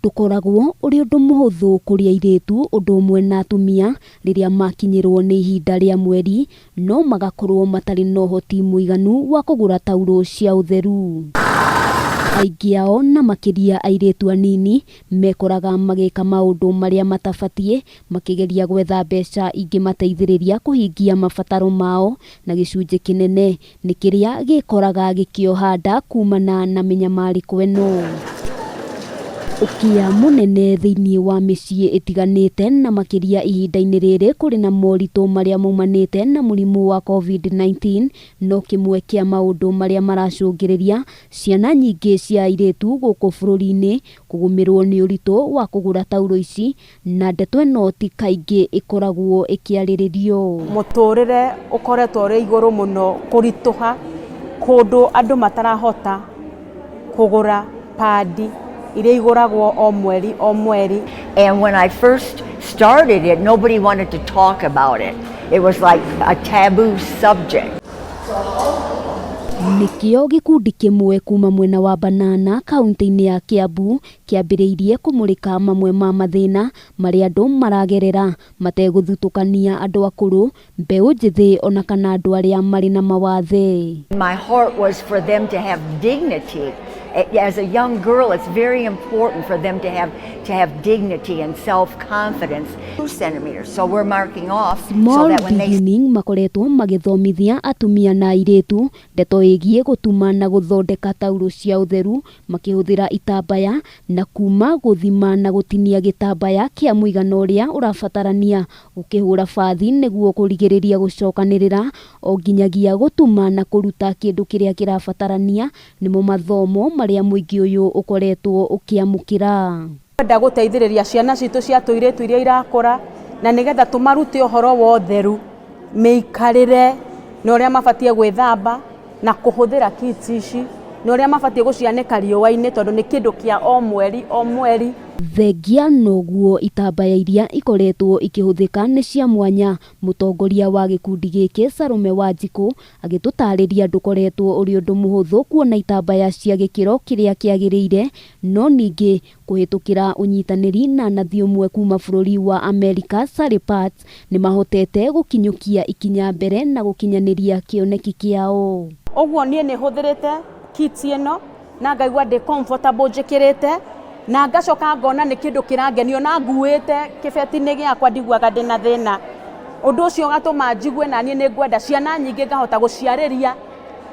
ndukoragwo uri undu muhuthu kuria iritu undu umwe na atumia riria makinyirwo ni ihinda ria mweri no magakorwo matari na uhoti muiganu wa kugura tauro cia utheru. Aingi ao na makiria airitu anini mekoraga magika maundu maria matabatie makigeria gwetha mbeca ingimateithiriria kuhingia mabataro mao na gicunji kinene ni kiria gikoraga gikiohanda kumana na minyamariko eno. Ukia munene thiini wa micii itiganite na makiria ihinda-ini riri kuri na moritu maria maumanite na murimu wa COVID-19 no kimwe kia maundu maria maracungiriria ciana nyingi cia airitu guku bururi-ini kugumirwo ni uritu wa kugura tauro ici na ndeto eno ti kaingi ikoragwo ikiariririo. Muturire ukoretwo uri iguru muno kurituha kundu andu matarahota kugura padi iria iguragwo o mweri. And when I first started it, nobody wanted to talk about it. It was like a taboo subject. Nikio gikundi kimwe kuma mwena wa Banana kaunti-ini ya Kiambu kiambiriirie kumurika mamwe ma mathina maria andu maragerera mateguthutukania andu akuru mbeu njithi ona kana andu aria mari na mawathe. My heart was for them to have dignity. As a young girl, it's very important for them to have dignity and self-confidence. 2 centimeters, so we're marking off so that when they makoretwo magithomithia atumia na airitu ndeto igie gutuma na guthondeka tauro cia utheru makihuthira itambaya na kuma guthima na gutinia gitambaya kia muigana uria urabatarania ukihura bathi niguo kurigiriria gucokanirira o nginyagia gutuma na kuruta kindu kiria kirabatarania nimo mathomo maria muingi uyu ukoretwo ukiamukira. Kwenda guteithiriria ciana citu cia tuiritu iria irakura na nigetha tumarute uhoro wa utheru meikarire na uria mabatie gwithamba na kuhuthira kits ici na uria mabatie gucianika riua-ini tondu ni kindu kia o mweri. Thengia noguo itambaya iria ikoretwo ikihuthika ni cia mwanya. Mutongoria wa gikundi giki Salome Wanjiku agitutariria ndukoretwo uri undu muhuthu kuona itambaya cia gikiro kiria kiagiriire no ningi kuhitukira unyitaniri na nathi umwe kuma bururi wa America Saripat ni mahotete gukinyukia ikinya mbere na gukinyaniria kioneki kiao. Oguo nie ni huthirite kits eno na ngaigua ndi comfortable njikirite na ngacoka ngona ni kindu kirangenio na nguite kibeti-ini giakwa ndigwaga ndina thina. Undu ucio gatuma njigwe na nie ni ngwenda ciana nyingi ngahota guciariria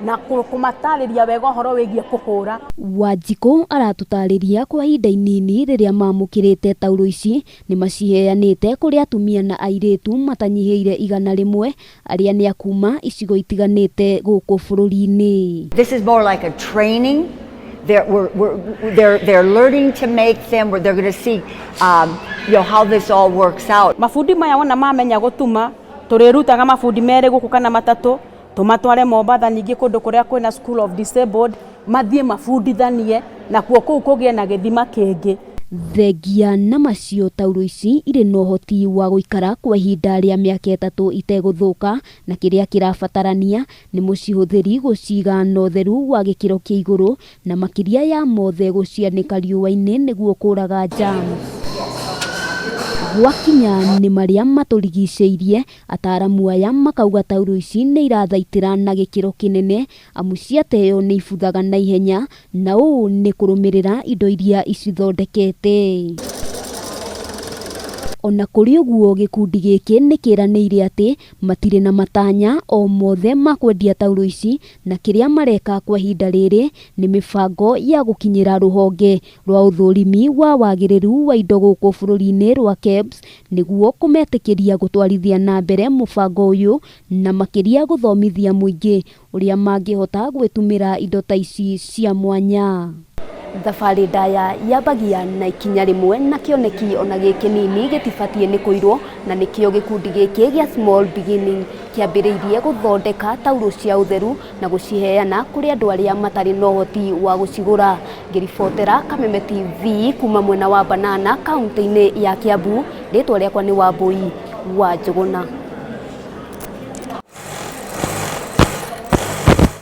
na kumatariria wega horo wigie kuhura. Wanjiku aratutariria kwa ihinda inini riria mamukirite tauro ici ni maciheanite kuri atumia na airitu matanyihiire 100 aria ni akuma icigo itiganite guku bururi-ini. This is more like a training. They're learning to make them. They're going to see, how this all works out. Mafundi maya wona mamenya gutuma turirutaga mafundi mere guku kana matatu tumatware Mombatha ningi kundu kuria kwina School of Disabled mathie mafundithanie na kuo kuu kugie na githima kingi. Thengia na macio tauro ici iri no hoti wa guikara kwa ihinda ria miaka 3 iteguthuka na kiria kirabatarania ni mucihuthiri guciga na utheru wa gikiro kia iguru na makiria ya mothe gucianika riua-ini niguo kuraga germs. Gwakinya ni maria maturigiceirie ataramu aya makauga tauro ici ni irathaitira na gikiro kinene amu ciateo ni ibuthaga na ihenya na uu ni kurumirira indo iria icithondekete. Ona kuri uguo gikundi giki ni kiraniire ati matire na matanya o mothe makwendia tauro ici na kiria mareka kwa ihinda riri ni mibango ya gukinyira ruhonge rwa uthurimi wa wagiriru wa indo guku bururi-ini rwa KEBS niguo kumetikiria gutwarithia na mbere mubango uyu na makiria guthomithia muingi uria mangihota gwitumira indo ta ici cia mwanya. Thabari ndaya yambagia na ikinya rimwe na kioneki ona gikinini gitibatie ni kuirwo na nikio gikundi giki gia Small Beginning kiambiriirie guthondeka tauro cia utheru na guciheana kuri andu aria matari na uhoti wa gucigura. Ngiribotera Kameme TV kuma mwena wa Banana kaunti-ini ya Kiambu, ritwa riakwa ni Wambui wa Njuguna.